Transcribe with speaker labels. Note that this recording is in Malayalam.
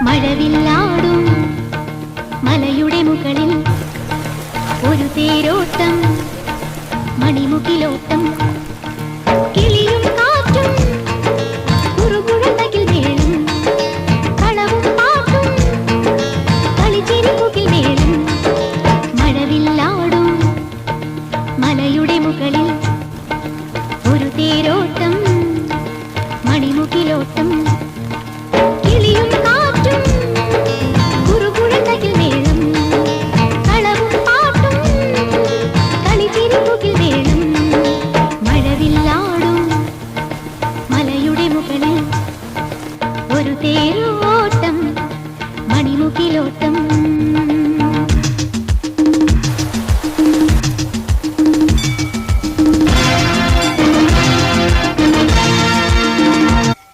Speaker 1: മഴവില്ലാടും മലയുടെ മുകളിൽ ഒരു തേരോട്ടം മണിമുകിലോട്ടം കിളിയും കാറ്റും കുറുകുഴൽ മേളം കളവും പാട്ടും കളിച്ചിരിപ്പുകിൽ മേളം മഴവില്ലാടും മലയുടെ മുകളിൽ ഒരു തേരോട്ടം മണിമുകിലോട്ടം കിളിയും കാറ്റും കുറുകുഴൽ മേളം കളവും പാട്ടും കളിച്ചിരിപ്പുകിൽ മേളം മഴവില്ലാടും മലയുടെ മുകളിൽ ഒരു തേരോട്ടം മണിമുകിലോട്ടം